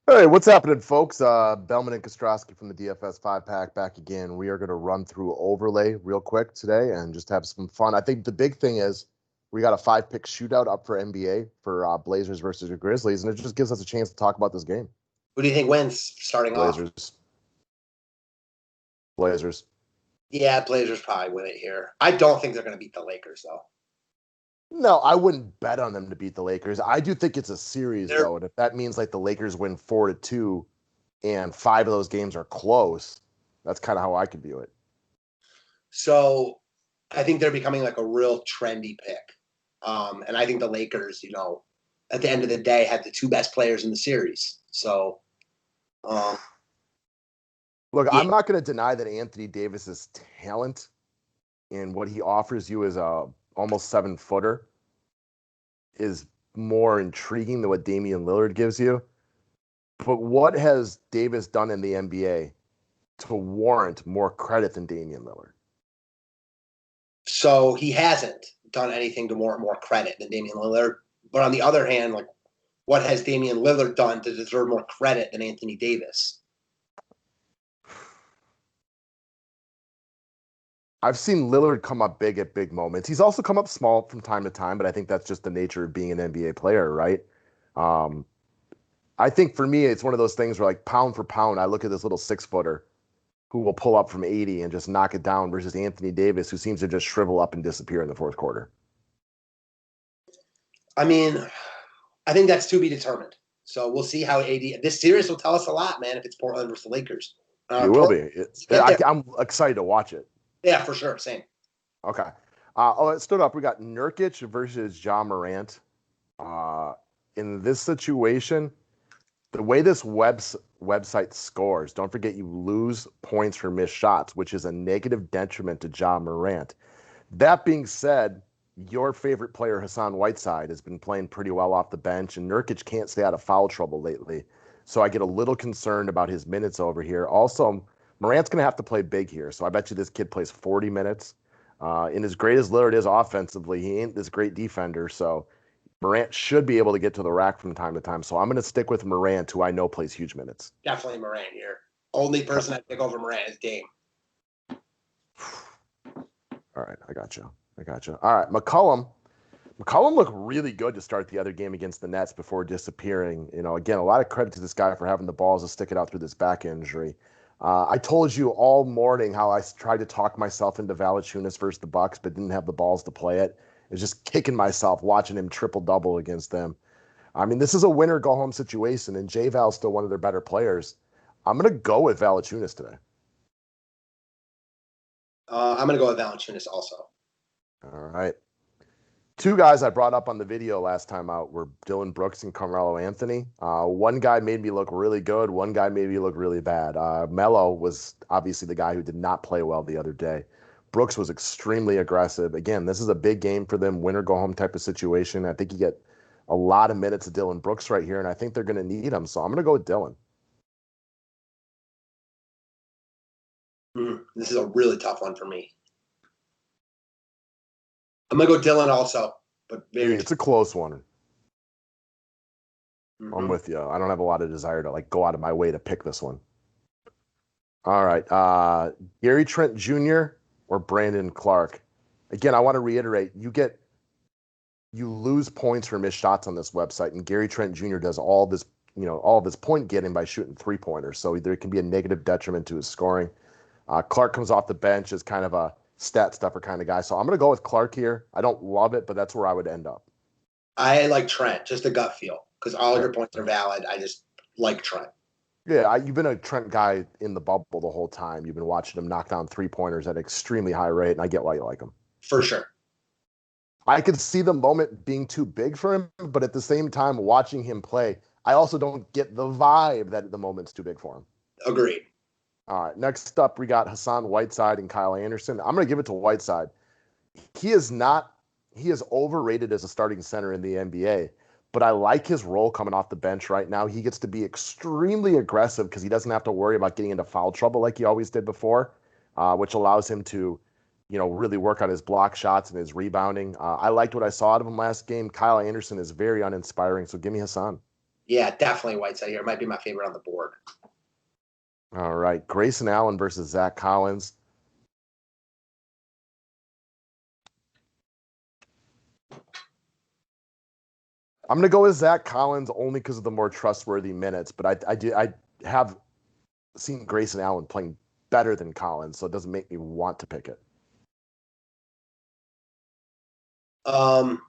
Hey, what's happening, folks? Bellman and Kostrowski from the DFS 5-pack back again. We are going to run through overlay real quick today and just have some fun. I think the big thing is we got a 5-pick shootout up for NBA for Blazers versus the Grizzlies, and it just gives us a chance to talk about this game. Who do you think wins starting off? Blazers. Blazers. Yeah, Blazers probably win it here. I don't think they're going to beat the Lakers, though. No, I wouldn't bet on them to beat the Lakers. I do think it's a series, They're, though, and if that means like the Lakers win 4-2 and 5 of those games are close, that's kind of how I could view it. so I think they're becoming like a real trendy pick. And I think the Lakers, at the end of the day, had the two best players in the series. So, Look, yeah. I'm not going to deny that Anthony Davis's talent and what he offers you as a almost 7-footer is more intriguing than what Damian Lillard gives you. But what has Davis done in the NBA to warrant more credit than Damian Lillard? So he hasn't done anything to warrant more credit than Damian Lillard. But on the other hand, like, what has Damian Lillard done to deserve more credit than Anthony Davis? I've seen Lillard come up big at big moments. He's also come up small from time to time, but I think that's just the nature of being an NBA player, right? Um, I think for me, it's one of those things where, like, pound for pound, I look at this little 6-footer who will pull up from 80 and just knock it down versus Anthony Davis, who seems to just shrivel up and disappear in the fourth quarter. I mean, I think that's to be determined. So we'll see how this series will tell us a lot, man, if it's Portland versus the Lakers. It will be. I'm excited to watch it. Yeah, for sure. Same. Okay. It stood up. We got Nurkic versus John Morant. In this situation, the way this website scores, don't forget you lose points for missed shots, which is a negative detriment to John Morant. That being said, your favorite player, Hassan Whiteside, has been playing pretty well off the bench, and Nurkic can't stay out of foul trouble lately. So I get a little concerned about his minutes over here. Also, Morant's going to have to play big here. So I bet you this kid plays 40 minutes. And as great as Lillard is offensively, he ain't this great defender. So Morant should be able to get to the rack from time to time. So I'm going to stick with Morant, who I know plays huge minutes. Definitely Morant here. Only person I pick over Morant is Dame. All right, I got you. All right, McCollum looked really good to start the other game against the Nets before disappearing. Again, a lot of credit to this guy for having the balls to stick it out through this back injury. I told you all morning how I tried to talk myself into Valanciunas versus the Bucks, but didn't have the balls to play it. I was just kicking myself watching him triple-double against them. I mean, this is a winner-go-home situation, and J-Val's still one of their better players. I'm going to go with Valanciunas today. I'm going to go with Valanciunas also. All right. Two guys I brought up on the video last time out were Dillon Brooks and Carmelo Anthony. One guy made me look really good. One guy made me look really bad. Melo was obviously the guy who did not play well the other day. Brooks was extremely aggressive. Again, this is a big game for them, win or go home type of situation. I think you get a lot of minutes of Dillon Brooks right here, and I think they're going to need him. So I'm going to go with Dillon. This is a really tough one for me. I'm going to go Dillon also, but maybe it's a close one. Mm-hmm. I'm with you. I don't have a lot of desire to go out of my way to pick this one. All right. Gary Trent Jr. or Brandon Clark. Again, I want to reiterate, you lose points for missed shots on this website, and Gary Trent Jr. does all this, all of his point getting by shooting 3-pointers. So there can be a negative detriment to his scoring. Clark comes off the bench as kind of a stat stuffer kind of guy. So I'm going to go with Clark here. I don't love it, but that's where I would end up. I like Trent, just a gut feel, because all of your points are valid. I just like Trent. Yeah, you've been a Trent guy in the bubble the whole time. You've been watching him knock down 3-pointers at an extremely high rate, and I get why you like him. For sure. I could see the moment being too big for him, but at the same time, watching him play, I also don't get the vibe that the moment's too big for him. Agreed. All right, next up, we got Hassan Whiteside and Kyle Anderson. I'm going to give it to Whiteside. He is overrated as a starting center in the NBA, but I like his role coming off the bench right now. He gets to be extremely aggressive because he doesn't have to worry about getting into foul trouble like he always did before, which allows him to, really work on his block shots and his rebounding. I liked what I saw out of him last game. Kyle Anderson is very uninspiring, so give me Hassan. Yeah, definitely Whiteside here. Might be my favorite on the board. All right. Grayson Allen versus Zach Collins. I'm going to go with Zach Collins only because of the more trustworthy minutes, but I have seen Grayson Allen playing better than Collins, so it doesn't make me want to pick it. I'll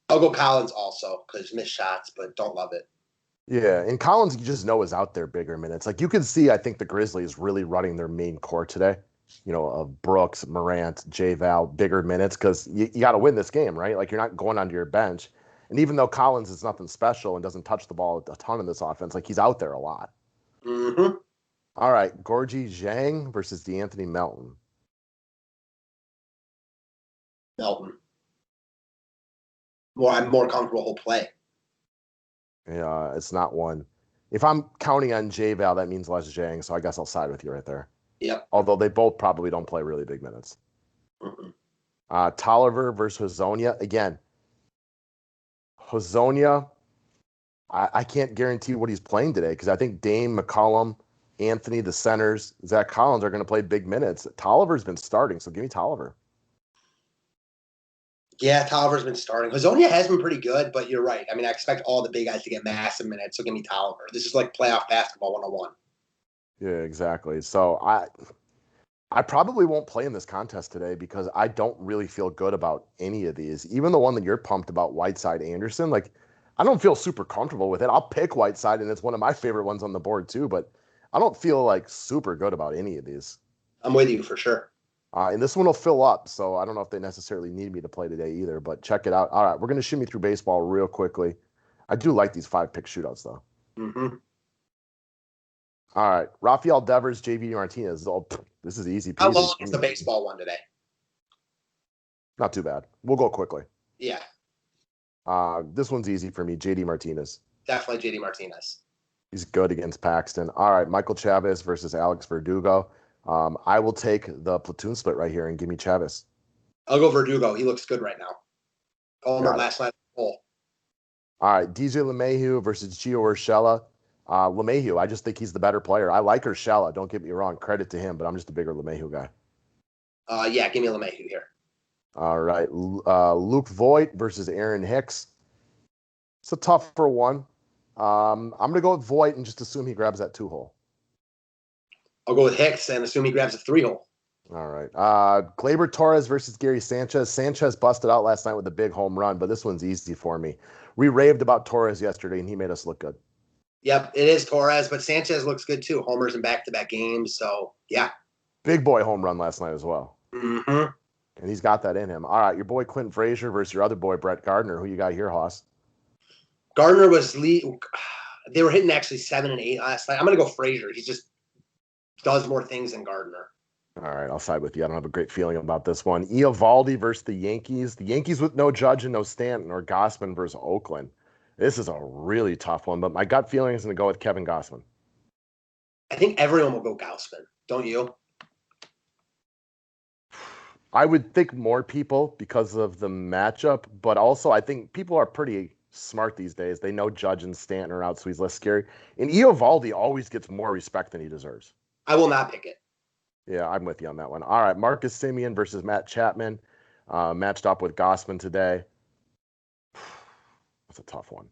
go Collins also because missed shots, but don't love it. Yeah, and Collins, you just know, is out there bigger minutes. Like you can see, I think the Grizzlies really running their main core today. You know, of Brooks, Morant, J-Val, bigger minutes because you got to win this game, right? Like you're not going onto your bench. And even though Collins is nothing special and doesn't touch the ball a ton in this offense, like he's out there a lot. Mm-hmm. All right, Gorgie Zhang versus DeAnthony Melton. Melton. I'm more comfortable whole play. Yeah, it's not one. If I'm counting on J-Val, that means less Zhang, so I guess I'll side with you right there. Yep. Although they both probably don't play really big minutes. Mm-hmm. Tolliver versus Hazonia. Again, Hazonia, I can't guarantee what he's playing today because I think Dame, McCollum, Anthony, the centers, Zach Collins are going to play big minutes. Tolliver's been starting, so give me Tolliver. Yeah, Tolliver's been starting. Hazonia has been pretty good, but you're right. I mean, I expect all the big guys to get massive minutes, so give me Tolliver. This is like playoff basketball 101. Yeah, exactly. So I probably won't play in this contest today because I don't really feel good about any of these. Even the one that you're pumped about, Whiteside Anderson, like I don't feel super comfortable with it. I'll pick Whiteside, and it's one of my favorite ones on the board too, but I don't feel like super good about any of these. I'm with you for sure. And this one will fill up, so I don't know if they necessarily need me to play today either, but check it out. All right, we're going to shimmy through baseball real quickly. I do like these 5-pick shootouts, though. Mm-hmm. All right, Rafael Devers, JV Martinez. Oh, this is easy peasy. How long is the baseball one today? Not too bad. We'll go quickly. Yeah. This one's easy for me, JD Martinez. Definitely JD Martinez. He's good against Paxton. All right, Michael Chavez versus Alex Verdugo. I will take the platoon split right here and give me Chavez. I'll go Verdugo. He looks good right now. Homer last night. All right, DJ LeMahieu versus Gio Urshela. LeMahieu, I just think he's the better player. I like Urshela. Don't get me wrong. Credit to him, but I'm just a bigger LeMahieu guy. Yeah, give me LeMahieu here. All right, Luke Voight versus Aaron Hicks. It's a tougher one. I'm going to go with Voight and just assume he grabs that 2-hole. I'll go with Hicks and assume he grabs a 3-hole. All right. Glebe Torres versus Gary Sanchez. Sanchez busted out last night with a big home run, but this one's easy for me. We raved about Torres yesterday, and he made us look good. Yep, it is Torres, but Sanchez looks good too. Homers in back-to-back games, so yeah. Big boy home run last night as well. Mm-hmm. And he's got that in him. All right, your boy Quentin Frazier versus your other boy Brett Gardner. Who you got here, Hoss? Gardner was they were hitting actually 7 and 8 last night. I'm going to go Frazier. He just does more things than Gardner. All right, I'll side with you. I don't have a great feeling about this one. Eovaldi versus the Yankees. The Yankees with no Judge and no Stanton, or Gausman versus Oakland. This is a really tough one, but my gut feeling is going to go with Kevin Gausman. I think everyone will go Gausman, don't you? I would think more people because of the matchup, but also I think people are pretty smart these days. They know Judge and Stanton are out, so he's less scary. And Eovaldi always gets more respect than he deserves. I will not pick it. Yeah, I'm with you on that one. All right, Marcus Simeon versus Matt Chapman, matched up with Gausman today. That's a tough one.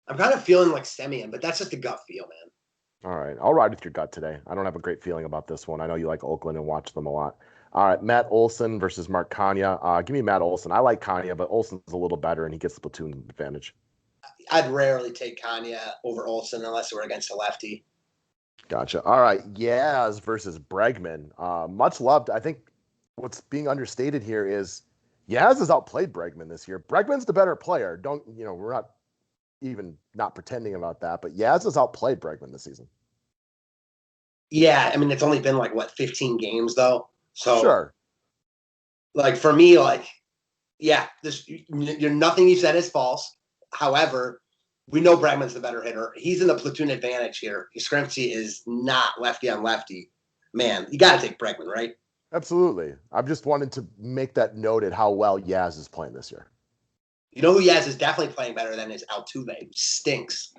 I'm kind of feeling like Simeon, but that's just a gut feel, man. All right, I'll ride with your gut today. I don't have a great feeling about this one. I know you like Oakland and watch them a lot. All right, Matt Olson versus Mark Kanya. Give me Matt Olson. I like Kanya, but Olson's a little better, and he gets the platoon advantage. I'd rarely take Kanya over Olson unless we're against a lefty. Gotcha. All right, Yaz versus Bregman. Much loved. I think what's being understated here is Yaz has outplayed Bregman this year. Bregman's the better player. We're not even not pretending about that, but Yaz has outplayed Bregman this season. Yeah, I mean, it's only been 15 games though. So sure. For me, yeah, nothing you said is false. However, we know Bregman's the better hitter. He's in the platoon advantage here. Yastrzemski is not lefty on lefty. Man, you got to take Bregman, right? Absolutely. I've just wanted to make that noted how well Yaz is playing this year. You know who he has is definitely playing better than is Altuve, who stinks.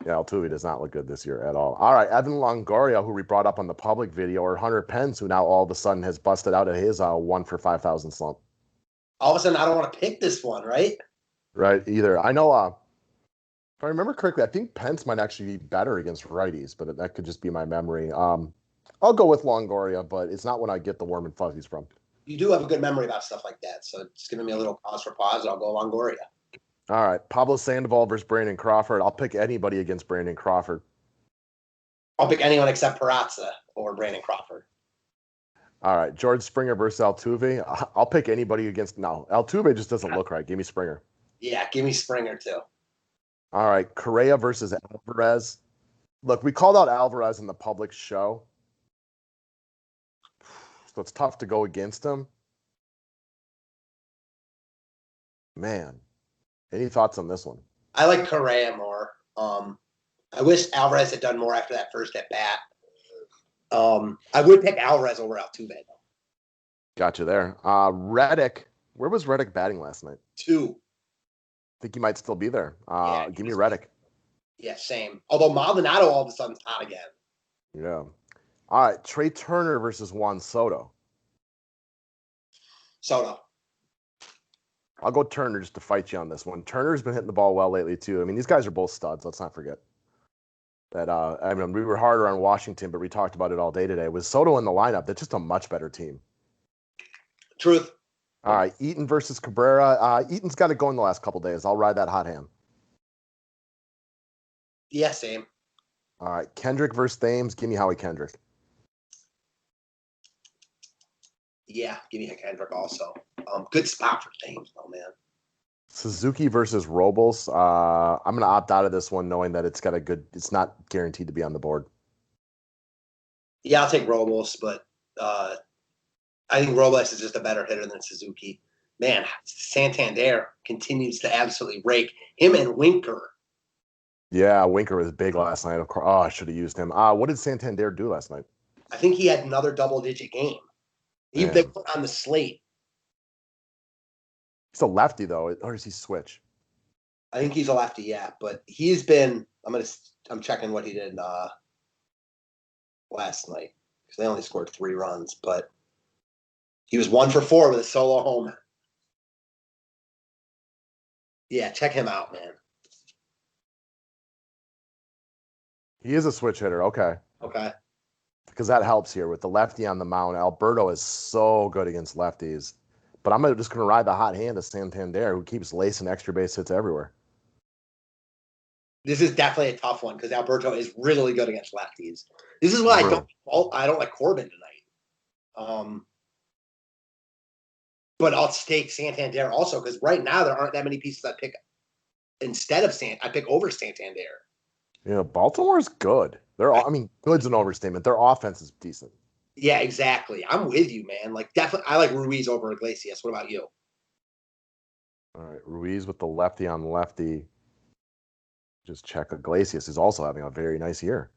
Yeah, Altuve does not look good this year at all. All right, Evan Longoria, who we brought up on the public video, or Hunter Pence, who now all of a sudden has busted out of his 1 for 5,000 slump. All of a sudden, I don't want to pick this one, right? Right, either. I know, if I remember correctly, I think Pence might actually be better against righties, but that could just be my memory. I'll go with Longoria, but it's not when I get the warm and fuzzies from. You do have a good memory about stuff like that, so it's giving me a little cause for pause, and I'll go Longoria. All right, Pablo Sandoval versus Brandon Crawford. I'll pick anybody against Brandon Crawford. I'll pick anyone except Peraza or Brandon Crawford. All right, George Springer versus Altuve. I'll pick anybody against. No, Altuve just doesn't look right. Give me Springer. Yeah, give me Springer too. All right, Correa versus Alvarez. Look, we called out Alvarez in the public show, so it's tough to go against him. Man, any thoughts on this one? I like Correa more. I wish Alvarez had done more after that first at bat. I would pick Alvarez over Altuve though. Got you there. Reddick. Where was Reddick batting last night? 2. Think he might still be there. Yeah, give me Reddick. Yeah, same. Although Maldonado all of a sudden is hot again. Yeah. All right, Trey Turner versus Juan Soto. Soto. I'll go Turner just to fight you on this one. Turner's been hitting the ball well lately too. I mean, these guys are both studs. Let's not forget that. I mean, we were harder on Washington, but we talked about it all day today. With Soto in the lineup, that's just a much better team. Truth. All right, Eaton versus Cabrera. Eaton's got it going the last couple days. I'll ride that hot hand. Yeah, same. All right, Kendrick versus Thames. Give me Howie Kendrick. Yeah, give me Kendrick also. Good spot for Thames, though, man. Suzuki versus Robles. I'm gonna opt out of this one, knowing that it's not guaranteed to be on the board. Yeah, I'll take Robles, but I think Robles is just a better hitter than Suzuki. Man, Santander continues to absolutely rake him and Winker. Yeah, Winker was big last night. Of course. Oh, I should have used him. What did Santander do last night? I think he had another double-digit game. They put on the slate. He's a lefty though, or does he switch? I think he's a lefty, yeah. But he's been. I'm checking what he did last night because they only scored 3 runs, but he was 1 for 4 with a solo homer. Yeah, check him out, man. He is a switch hitter. Okay. Okay. Because that helps here with the lefty on the mound. Alberto is so good against lefties. But I'm just going to ride the hot hand of Santander, who keeps lacing extra base hits everywhere. This is definitely a tough one because Alberto is really good against lefties. This is why I don't like Corbin tonight. But I'll take Santander also because right now there aren't that many pieces I pick instead of I pick over Santander. Yeah, Baltimore's good. Good's an overstatement. Their offense is decent. Yeah, exactly. I'm with you, man. Like, definitely, I like Ruiz over Iglesias. What about you? All right, Ruiz with the lefty on lefty. Just check. Iglesias is also having a very nice year.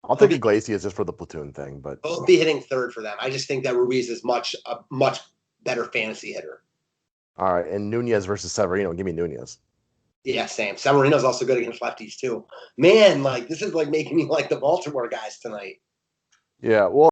I'll take Iglesias just for the platoon thing, but both be hitting third for them. I just think that Ruiz is a much better fantasy hitter. All right, and Nunez versus Severino. Give me Nunez. Yeah, same. Severino's also good against lefties too. Man, like this is like making me like the Baltimore guys tonight. Yeah, well.